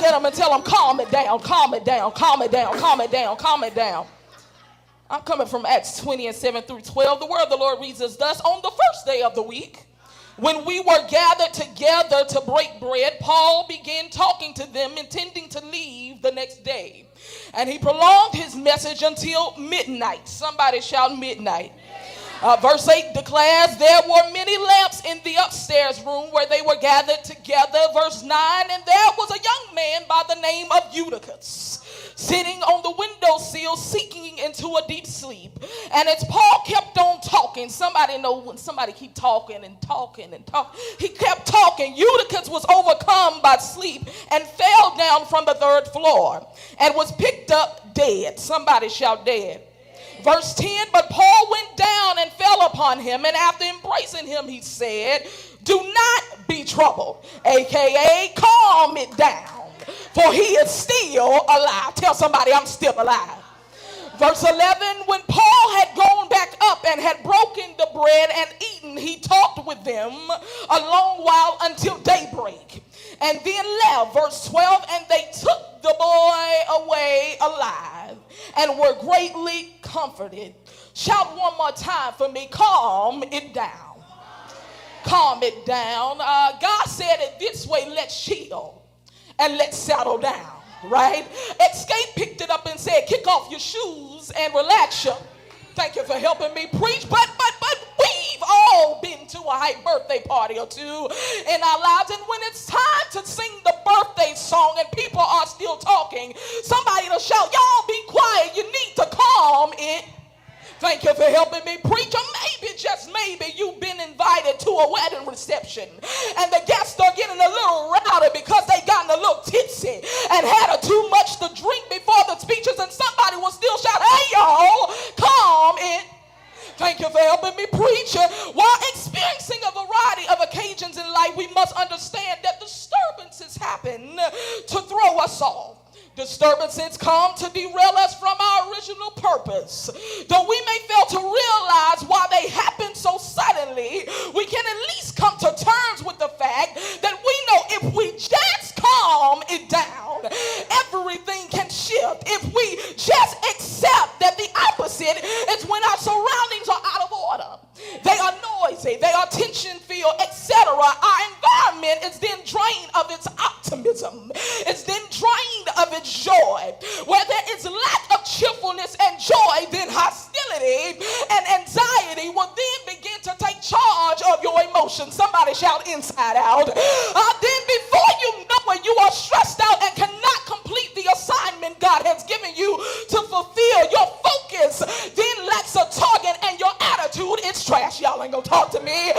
at them and tell them, calm it down, calm it down, calm it down, calm it down, calm it down. I'm coming from Acts 20 and 7 through 12. The word of the Lord reads us thus: on the first day of the week, when we were gathered together to break bread, Paul began talking to them, intending to leave the next day. And he prolonged his message until midnight. Somebody shout midnight. Verse 8 declares, there were many lamps in the upstairs room where they were gathered together. Verse 9, and there was a young man by the name of Eutychus, sitting on the windowsill, sinking into a deep sleep. And as Paul kept on talking, somebody know when somebody keep talking and talking and talking, he kept talking. Eutychus was overcome by sleep and fell down from the third floor and was picked up dead. Somebody shout dead. Verse 10, but Paul went down and fell upon him, and after embracing him, he said, do not be troubled, aka calm it down, for he is still alive. Tell somebody, I'm still alive. Verse 11, when Paul had gone back up and had broken the bread and eaten, he talked with them a long while until daybreak, and then left. Verse 12, and they took the boy away alive and were greatly comforted. Shout one more time for me, calm it down. Calm it down. God said it this way, let's chill and let's settle down. Right? Escape picked it up and said, kick off your shoes and relax you. Thank you for helping me preach. But we've all been to a hype birthday party or two in our lives. And when it's time to sing the birthday song and people are still talking, somebody will shout, y'all be quiet. You need to calm it. Thank you for helping me preach. Or maybe, just maybe, you've been invited to a wedding reception and the guests are getting a little rowdy because they gotten a little tipsy and had too much to drink before the speeches, and somebody will still shout, hey y'all, calm it. Thank you for helping me preach. While experiencing a variety of occasions in life, we must understand that disturbances happen to throw us off. Disturbances come to derail us from our original purpose. Though we may fail to realize why they happen so suddenly, we can at least come to terms with the fact that we know if we just calm it down, everything can shift. If we just accept that the opposite is when our surroundings are out of order, they are noisy, they are tension-filled, etc., our environment is then drained of its optimism. It's then drained of its joy. Where there is lack of cheerfulness and joy, then hostility and anxiety will then begin to take charge of your emotions. Somebody shout inside out. Then before you know it, you are stressed out and cannot complete the assignment God has given you to fulfill. Your focus then lacks a target and your attitude is trash. Y'all ain't gonna talk to me.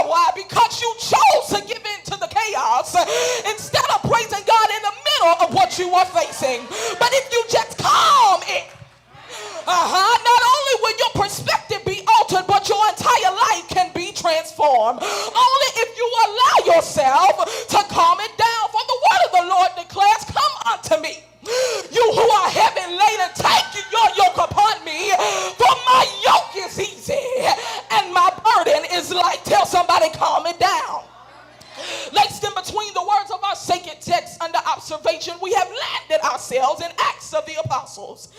Why? Because you chose to give in to the chaos instead of praising God in the middle of what you are facing. But if you just calm it, not only will your perspective be altered, but your entire life can be transformed. Only if you allow yourself to calm it down. For the word of the Lord declares, come unto me, you who are heavy laden, take your yoke upon me, for my yoke is easy and my burden is light. Tell somebody, calm it down. Laced in between the words of our sacred text under observation, we have landed ourselves in Acts of the Apostles.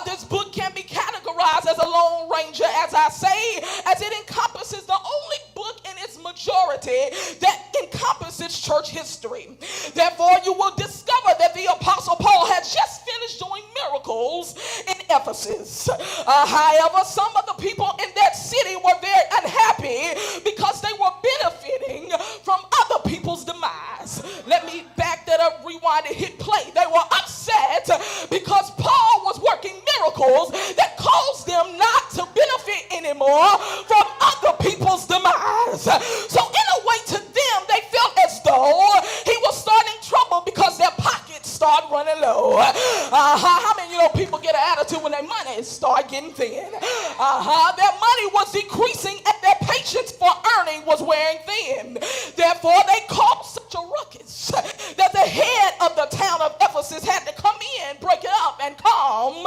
This book can be categorized as a Lone Ranger, as I say, as it encompasses the only book in its majority that encompasses church history. Therefore, you will discover that the Apostle Paul has just finished doing miracles in Ephesus. However, some of the people in that city were very unhappy because they were benefiting from other people's demise. Let me back that up, rewind and hit play. They were upset because Paul was working miracles that caused them not to benefit anymore from other people's demise. So in a way, to them, they felt as though he was starting trouble because their pockets start running low. How many people get an attitude when their money start getting thin? Their money was decreasing and their patience for earning was wearing thin. Therefore, they caused such a ruckus that the head of the town of Ephesus had to come in, break it up, and calm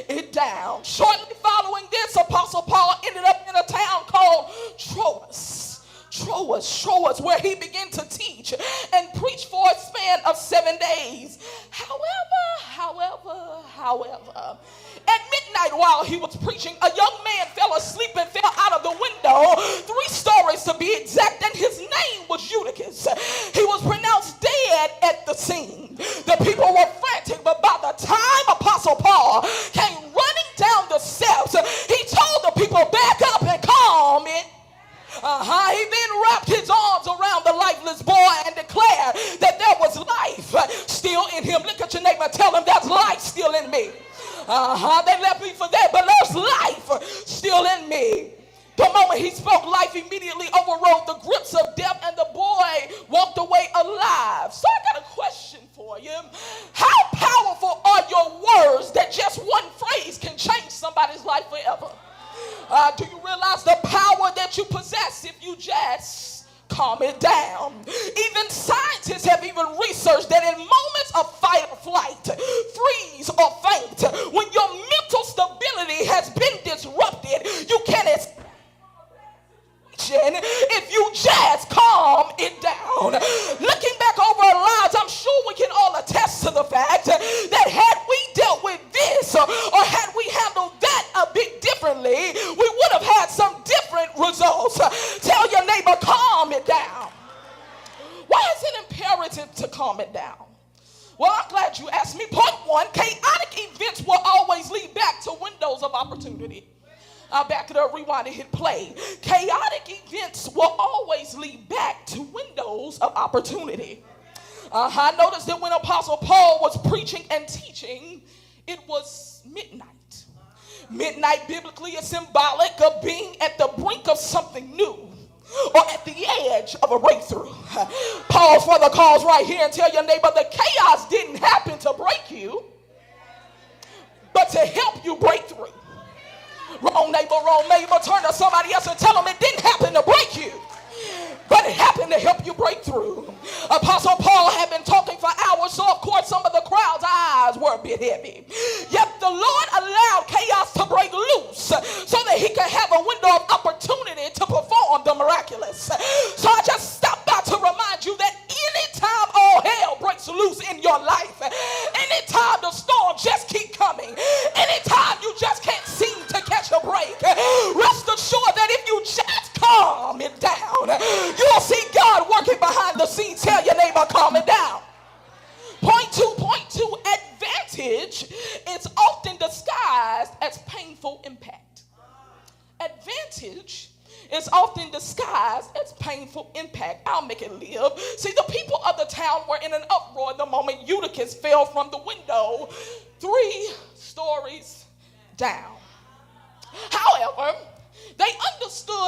it down. Shortly following this, Apostle Paul ended up in a town called Troas, where he began to teach and preach for a span while he was preaching, a young man fell asleep and fell out of the window, 3 stories to be exact, and his name was Eutychus. He was pronounced dead at the scene. The people were frantic, but by the time Apostle Paul came running down the steps, he told the people, back up and calm it. He then wrapped his arms around the lifeless boy and declared that there was life still in him. Look at your neighbor, tell him there's life still in me. They left me for that, but there's life still in me. The moment he spoke, life immediately overrode the grips of death, and the boy walked away alive. So I got a question for you. How powerful are your words that just one phrase can change somebody's life forever? Do you realize the power that you possess if you just calm it down? Even scientists have even researched that in moments of fight or flight, freeze or faint, when your mental stability has been disrupted, you can escape if you just calm it down. Looking back over our lives, I'm sure we can all attest to the fact that had we dealt with this or had we handled that a bit differently, we would have had some different results. Tell your neighbor, calm it down. Why is it imperative to calm it down? Well, I'm glad you asked me. Point 1, chaotic events will always lead back to windows of opportunity. I'll back it up, rewind and hit play. Chaotic events will always lead back to windows of opportunity. I noticed that when Apostle Paul was preaching and teaching, it was midnight. Midnight biblically is symbolic of being at the brink of something new or at the edge of a breakthrough. Pause for the cause right here and tell your neighbor the chaos didn't happen to break you, but to help you break through. Wrong neighbor, turn to somebody else and tell them it didn't happen to break you, but it happened to help you break through. Apostle Paul had been talking for hours, so of course some of the crowd's eyes were a bit heavy. Yet the Lord allowed chaos to break loose so that he could have a window of opportunity to perform the miraculous. So I just stopped by to remind you that anytime all hell breaks loose in your life, anytime the storm just keep coming, anytime you just can't seem to catch a break, rest assured that if you just calm it down, you'll see God working behind the scenes. Tell your neighbor, calm it down. Point two, advantage is often disguised as painful impact. Advantage is often disguised as painful impact. I'll make it live. See, the people of the town were in an uproar the moment Eutychus fell from the window 3 stories down. However,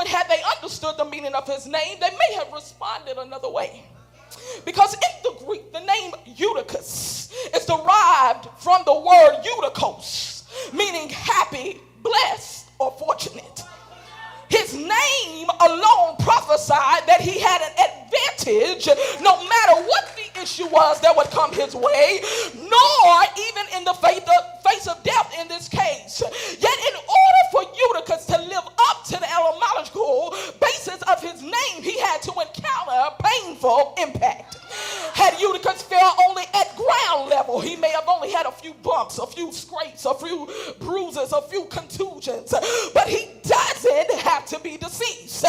had they understood the meaning of his name, they may have responded another way. Because in the Greek, the name Eutychus is derived from the word Eutychos, meaning happy, blessed, or fortunate. His name alone prophesied that he had an advantage no matter what the issue was that would come his way, nor even in the face of death in this case. Yet in order for Eutychus to live up to the etymological basis of his name, he had to encounter painful impact. Had Eutychus fell only at ground level, he may have only had a few bumps, a few scrapes, a few bruises, a few contusions, but he doesn't have to be deceased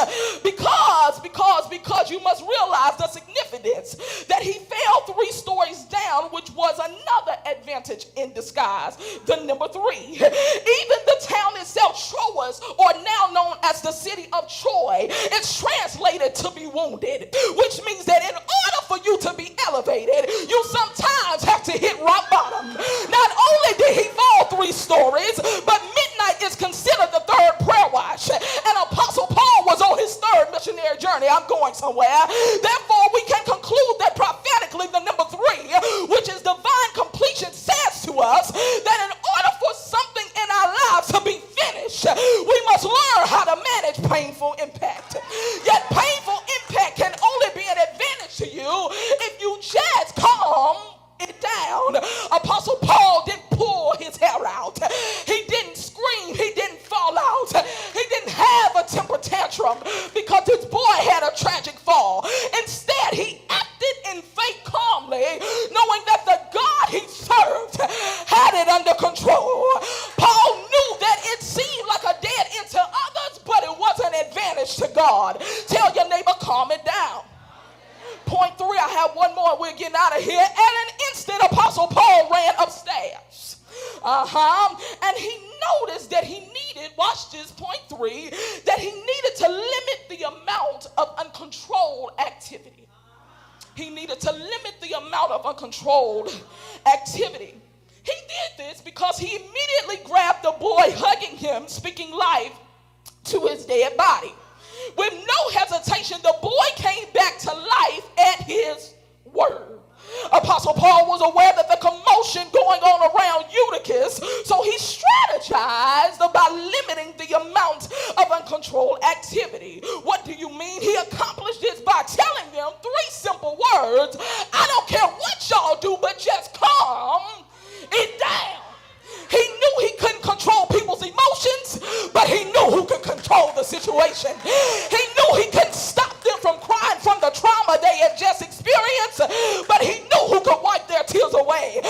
because you must realize the significance that he fell 3 stories down, which was another advantage in disguise. The number 3, even the town itself, Troas, or now known as the city of Troy, is translated to be wounded, which means that in order for you to be elevated, you sometimes have to hit rock bottom. Not only did he fall 3 stories, but midnight is considered the 3rd prayer watch, and Apostle Paul was on his 3rd missionary journey. I'm going somewhere. Therefore, we can conclude that prophetically the number 3, which is divine completion, says to us that in order for something in our lives to be finished, we must learn how to manage painful impact. Yet painful impact can only be an advantage to you if you just calm it down. Apostle Paul didn't pull his hair out. He didn't scream. He didn't fall out. He didn't have a temper tantrum because his boy had a tragic fall. Instead, he acted in faith calmly, knowing that the God he served had it under control. Paul knew that it's we're getting out of here. At an instant, Apostle Paul ran upstairs. And he noticed that he needed, watch this, point 3, that he needed to limit the amount of uncontrolled activity. He needed to limit the amount of uncontrolled activity. He did this because he immediately grabbed the boy, hugging him, speaking life to his dead body. With no hesitation, the boy came back to life at his word. Apostle Paul was aware that the commotion going on around Eutychus, so he strategized about limiting the amount of uncontrolled activity. What do you mean? He accomplished this by telling them 3 simple words: I don't care what y'all do, but just calm it down. He knew he couldn't control people's emotions, but he knew who could control the situation. He knew he couldn't stop them from crying from the trauma they had just experienced, but he knew who could wipe their tears away.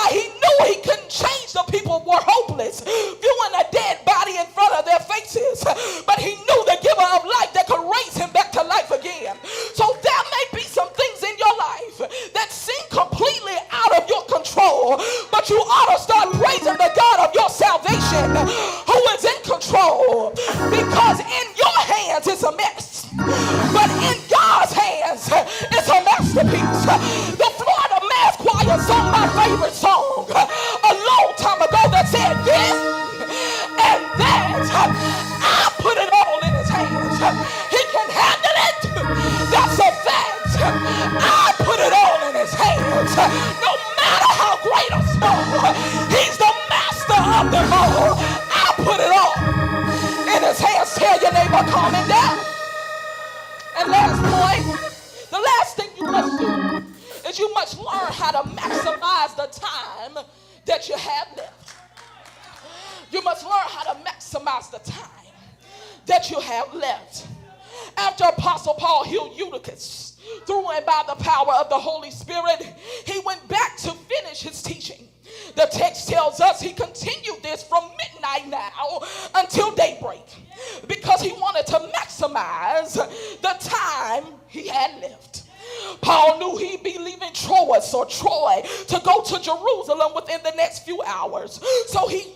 He knew he couldn't change the people who were hopeless, viewing a dead body in front of their faces, but he knew the giver of life that could raise him back to life again. So there may be some things in your life that seem completely out of your control, but you ought to start praising the God of your salvation who is in control, because in your hands it's a mess, but in God's hands it's a masterpiece. The Florida Mass Choir sung my favorite song a long time ago that said this and that. I put it all in his hands. He can handle it. That's a fact. I put it all in his hands. No matter how great or small, he's the master of them all. I put it all in his hands. Tell your neighbor, calm it down. And last point, the last thing you must do is you must learn how to maximize the time that you have left. You must learn how to maximize the time that you have left. After Apostle Paul healed Eutychus through and by the power of the Holy Spirit, he went back to finish his teaching. The text tells us he continued this from midnight now until daybreak, because he wanted to maximize the time he had left. Paul knew he'd be leaving Troy to go to Jerusalem within the next few hours. So he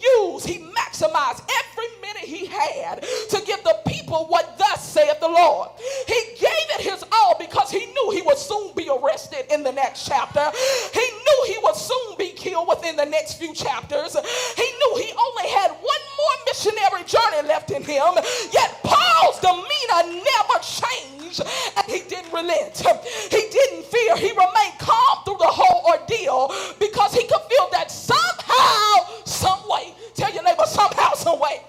maximized every minute he had to give the people what thus saith the Lord. He gave it his all because he knew he would soon be arrested in the next chapter. He knew he would soon be killed within the next few chapters. He knew he only had one more missionary journey left in him, yet Paul's demeanor never changed, and he didn't relent. He didn't fear. He remained calm through the whole ordeal because he could feel that somehow, some way, tell your neighbor, somehow, some way,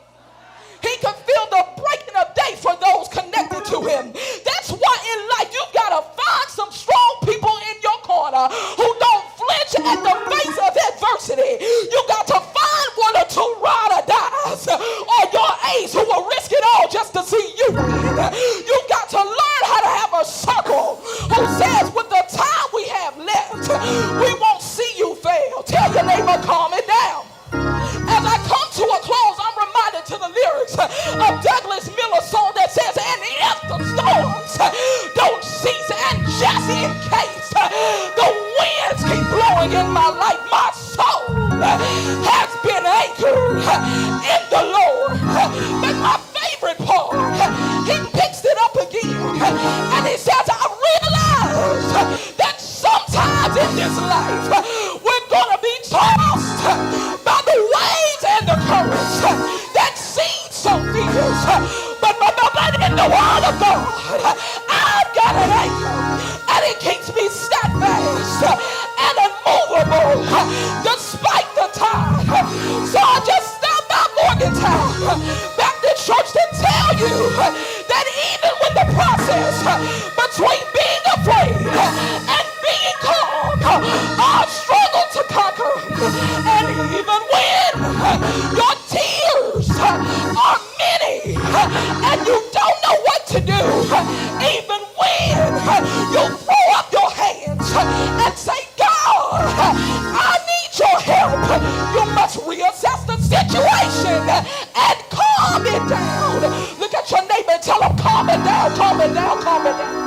he could feel the breaking of day for those connected to him. That's why in life you've got to find some strong people in your corner who don't flinch at the face of adversity. You got to find 1 or 2 ride or dies or your ace who will risk it all just to see you win. You got to learn how to have a circle who says with the time we have left, we won't see you fail. Tell your neighbor, calm it down. As I come to a close, I'm reminded to the lyrics of Douglas Miller's song that says, and if the storms don't cease, and just in case the winds keep blowing in my life, my soul has been anchored in the Lord. But my favorite part, he picks it up again, and he says, I realize that sometimes in this life, we're going to be tossed by the waves and the currents that seem so fierce. But in the word of God, I've got an anchor, and it keeps me steadfast and unmovable despite the tide. So I just stopped by Morgantown Baptist Church to tell you that even with the process between being afraid and being calm, I struggle to conquer. And even when your tears are many and you don't know what to do, even when you throw up your hands and say, God, I need your help, you must reassess the situation and calm it down. Look at your neighbor and tell him, calm it down, calm it down, calm it down.